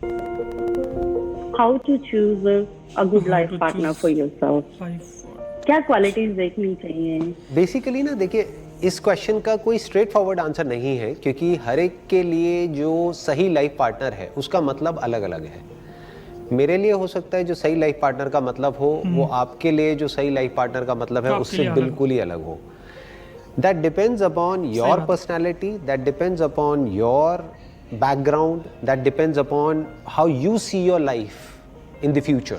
How to choose a good life partner for yourself? क्या qualities देखनी चाहिए? Basically ना देखिए, इस क्वेश्चन का कोई स्ट्रेट फॉरवर्ड आंसर नहीं है, क्योंकि हर एक के लिए जो सही लाइफ पार्टनर है उसका मतलब अलग अलग है। मेरे लिए हो सकता है जो सही लाइफ पार्टनर का मतलब हो, वो आपके लिए जो सही लाइफ पार्टनर का मतलब है उससे बिल्कुल ही अलग हो। That depends upon your personality, that depends upon your background, that depends upon how you see your life in the future.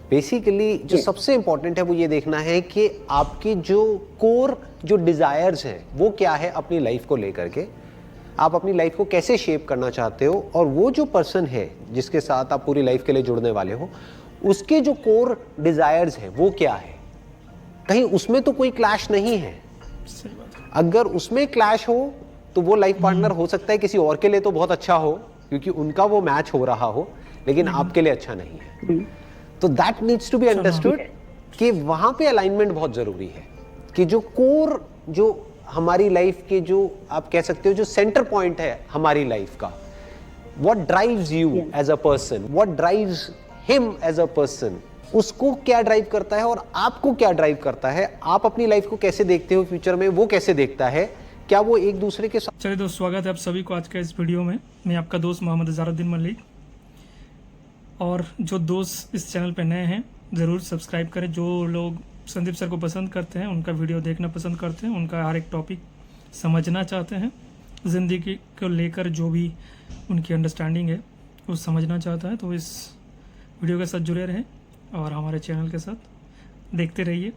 Basically जो सबसे इंपॉर्टेंट है वो ये देखना है कि आपकी जो कोर जो डिजायर्स हैं वो क्या है अपनी लाइफ को लेकर के, आप अपनी लाइफ को कैसे शेप करना चाहते हो, और वो जो पर्सन है जिसके साथ आप पूरी लाइफ के लिए जुड़ने वाले हो उसके जो कोर डिजायर्स हैं वो क्या है। कहीं उसमें तो कोई क्लैश नहीं है। अगर उसमें क्लैश हो तो वो लाइफ पार्टनर हो सकता है किसी और के लिए तो बहुत अच्छा हो, क्योंकि उनका वो मैच हो रहा हो, लेकिन आपके लिए अच्छा नहीं है। तो that needs to be understood कि वहां पे अलाइनमेंट बहुत जरूरी है, कि जो कोर जो हमारी लाइफ के जो आप कह सकते हो जो सेंटर पॉइंट है हमारी लाइफ का, what drives you as a person, what drives him as a person, उसको क्या ड्राइव करता है और आपको क्या ड्राइव करता है, आप अपनी लाइफ को कैसे देखते हो फ्यूचर में, वो कैसे देखता है, क्या वो एक दूसरे के साथ। चलिए दोस्त, स्वागत है आप सभी को आज के इस वीडियो में। मैं आपका दोस्त मोहम्मद अजहरुद्दीन मलिक, और जो दोस्त इस चैनल पे नए हैं ज़रूर सब्सक्राइब करें। जो लोग संदीप सर को पसंद करते हैं, उनका वीडियो देखना पसंद करते हैं, उनका हर एक टॉपिक समझना चाहते हैं, ज़िंदगी को लेकर जो भी उनकी अंडरस्टैंडिंग है वो समझना चाहता है, तो इस वीडियो के साथ जुड़े रहें और हमारे चैनल के साथ देखते रहिए।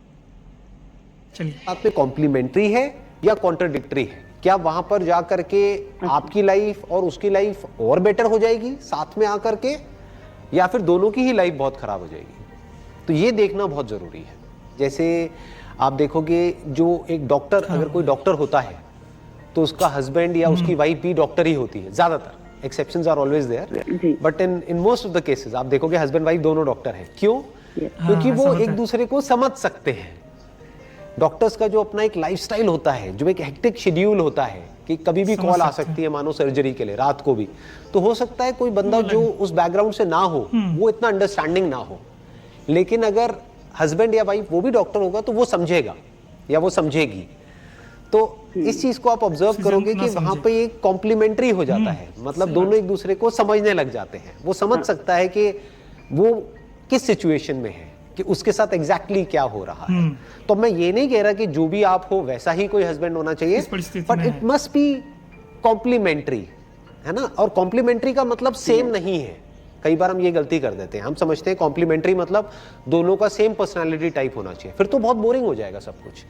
चलिए, आप में कॉम्प्लीमेंट्री है या कॉन्ट्रडिक्टरी है? क्या वहां पर जा करके आपकी लाइफ और उसकी लाइफ और बेटर हो जाएगी साथ में आकर के, या फिर दोनों की ही लाइफ बहुत खराब हो जाएगी? तो ये देखना बहुत जरूरी है। जैसे आप देखोगे जो एक डॉक्टर, अगर कोई डॉक्टर होता है तो उसका हस्बैंड या उसकी वाइफ भी डॉक्टर ही होती है ज्यादातर। Exceptions are always there, but in most of the cases आप देखोगे हस्बैंड वाइफ दोनों डॉक्टर हैं। क्यों? क्योंकि वो एक दूसरे को समझ सकते हैं। डॉक्टर्स का जो अपना एक लाइफस्टाइल होता है, जो एक हेक्टिक शेड्यूल होता है कि कभी भी कॉल आ सकती है मानो सर्जरी के लिए रात को भी, तो हो सकता है कोई बंदा जो उस बैकग्राउंड से ना हो वो इतना अंडरस्टैंडिंग ना हो, लेकिन अगर हस्बैंड या वाइफ वो भी डॉक्टर होगा तो वो समझेगा या वो समझेगी। तो इस चीज को आप ऑब्जर्व करोगे कि वहां पे ये कॉम्प्लीमेंट्री हो जाता है, मतलब दोनों एक दूसरे को समझने लग जाते हैं। वो समझ सकता है कि वो किस सिचुएशन में है, कि उसके साथ एग्जैक्टली क्या हो रहा है। तो मैं ये नहीं कह रहा कि जो भी आप हो वैसा ही कोई हस्बैंड होना चाहिए, but it must be complementary, है ना। और कॉम्प्लीमेंट्री का मतलब सेम नहीं है। कई बार हम ये गलती कर देते हैं, हम समझते हैं कॉम्प्लीमेंट्री मतलब दोनों का सेम पर्सनालिटी टाइप होना चाहिए, फिर तो बहुत बोरिंग हो जाएगा सब कुछ।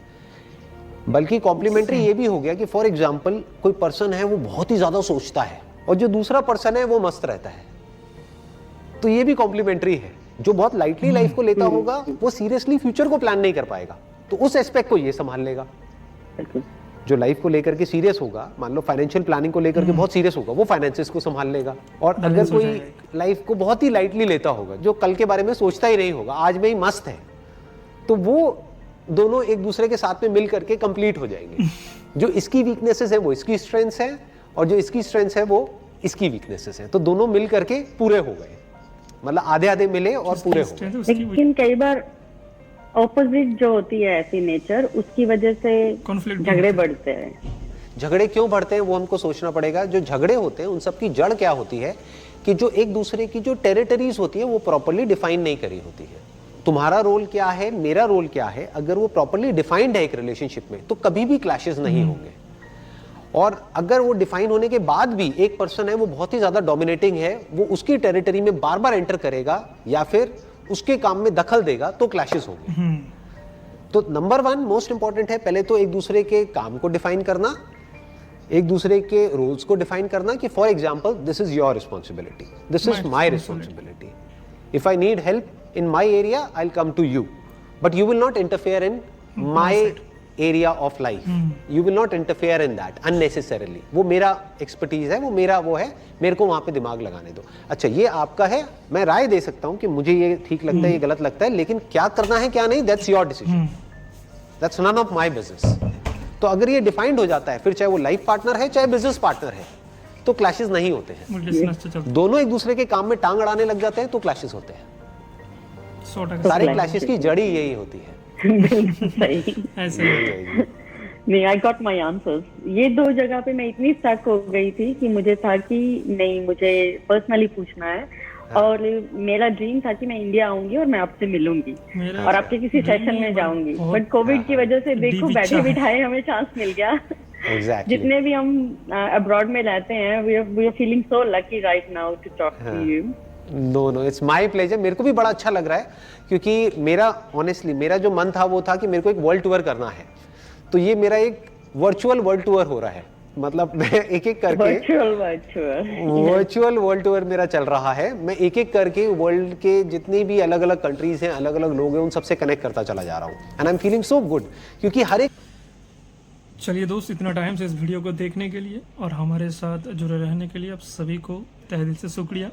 बल्कि कॉम्प्लीमेंट्री ये भी हो गया कि फॉर एग्जाम्पल कोई पर्सन है वो बहुत ही ज्यादा सोचता है और जो दूसरा पर्सन है वो मस्त रहता है, तो ये भी कॉम्प्लीमेंट्री है। जो बहुत लाइटली लाइफ को लेता होगा वो सीरियसली फ्यूचर को प्लान नहीं कर पाएगा, तो उस एस्पेक्ट को ये संभाल लेगा। जो लाइफ को लेकर के सीरियस होगा, मान लो फाइनेंशियल प्लानिंग को लेकर के बहुत सीरियस होगा, वो फाइनेंसेस को संभाल लेगा। और अगर कोई लाइफ को बहुत ही लाइटली लेता होगा, जो कल के बारे में सोचता ही नहीं होगा, आज में ही मस्त है, तो वो दोनों एक दूसरे के साथ में मिल करके कंप्लीट हो जाएंगे। जो इसकी वीकनेसेस है वो इसकी स्ट्रेंथ्स है, और जो इसकी स्ट्रेंथ्स है वो इसकी वीकनेसेस है, तो दोनों मिल करके पूरे हो गए, मतलब आधे आधे मिले और पूरे हो गए। लेकिन कई बार ऑपोजिट जो होती है ऐसी नेचर, उसकी वजह से झगड़े बढ़ते हैं। झगड़े क्यों बढ़ते हैं वो हमको सोचना पड़ेगा। जो झगड़े होते हैं उन सब की जड़ क्या होती है, कि जो एक दूसरे की जो टेरिटरीज होती है वो प्रॉपर्ली डिफाइन नहीं करी होती है। तुम्हारा रोल क्या है, मेरा रोल क्या है, अगर वो प्रॉपर्ली डिफाइंड है एक रिलेशनशिप में, तो कभी भी क्लैशेस नहीं होंगे। और अगर वो डिफाइन होने के बाद भी एक पर्सन है वो बहुत ही ज्यादा डोमिनेटिंग है, वो उसकी टेरिटरी में बार बार एंटर करेगा या फिर उसके काम में दखल देगा, तो क्लैशेस होंगे। तो नंबर 1 मोस्ट इंपॉर्टेंट है, पहले तो एक दूसरे के काम को डिफाइन करना, एक दूसरे के रोल्स को डिफाइन करना, कि for example this is your responsibility, this is my responsibility, if I need help in my area I will come to you, but you will not interfere in my area of life, you will not interfere in that unnecessarily. वो मेरा expertise है, वो मेरा वो है, मेरे को वहां पे दिमाग लगाने दो। अच्छा ये आपका है, मैं राय दे सकता हूं कि मुझे ये ठीक लगता है, ये गलत लगता है, लेकिन क्या करना है क्या नहीं, that's your decision, that's none of my business. तो अगर ये डिफाइंड हो जाता है, फिर चाहे वो लाइफ पार्टनर है चाहे बिजनेस पार्टनर है, तो क्लैशेस नहीं होते हैं। Listeners तो चलते दोनों एक दूसरे के काम में टांग अड़ाने लग जाते हैं तो क्लैशेस होते हैं। 100% सारे क्लैशेस की जड़ ही यही होती है। बिल्कुल सही। ऐसे ही। नहीं, आई गॉट माई आंसर्स। ये 2 जगह पे मैं इतनी स्टक हो गई थी कि मुझे था कि नहीं, मुझे पर्सनली पूछना है। और मेरा ड्रीम था कि मैं इंडिया आऊंगी और मैं आपसे मिलूंगी मेरा और आपके किसी सेशन में जाऊंगी, बहुत- बट कोविड की वजह से देखो deep बैठे इच्छा है। बिठाए हमें चांस मिल गया। एग्जैक्टली। जितने भी हम अब्रॉड में रहते हैं, we are feeling so lucky right now to talk to you. No, it's my pleasure. मेरे को भी बड़ा अच्छा लग रहा है क्योंकि मेरा ऑनेस्टली मेरा जो मन था वो था कि मेरे को एक वर्ल्ड टूर करना है। तो ये मेरा एक वर्चुअल वर्ल्ड टूर हो रहा है, मतलब मैं एक एक करके वर्चुअल वर्ल्ड टूर मेरा चल रहा है। मैं एक एक करके वर्ल्ड के जितनी भी अलग अलग कंट्रीज हैं, अलग अलग लोग हैं, उन सबसे कनेक्ट करता चला जा रहा हूँ। And I am feeling so good क्योंकि हर एक चलिए दोस्त, इतना टाइम से इस वीडियो को देखने के लिए और हमारे साथ जुड़े रहने के लिए आप सभी को तहे दिल से शुक्रिया।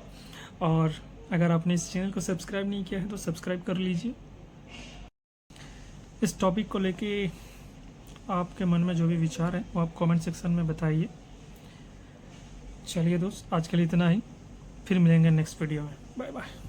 और अगर आपने इस चैनल को सब्सक्राइब नहीं किया है तो सब्सक्राइब कर लीजिए। इस टॉपिक को लेके आपके मन में जो भी विचार है वो आप कमेंट सेक्शन में बताइए। चलिए दोस्त, आज के लिए इतना ही, फिर मिलेंगे नेक्स्ट वीडियो में। Bye bye.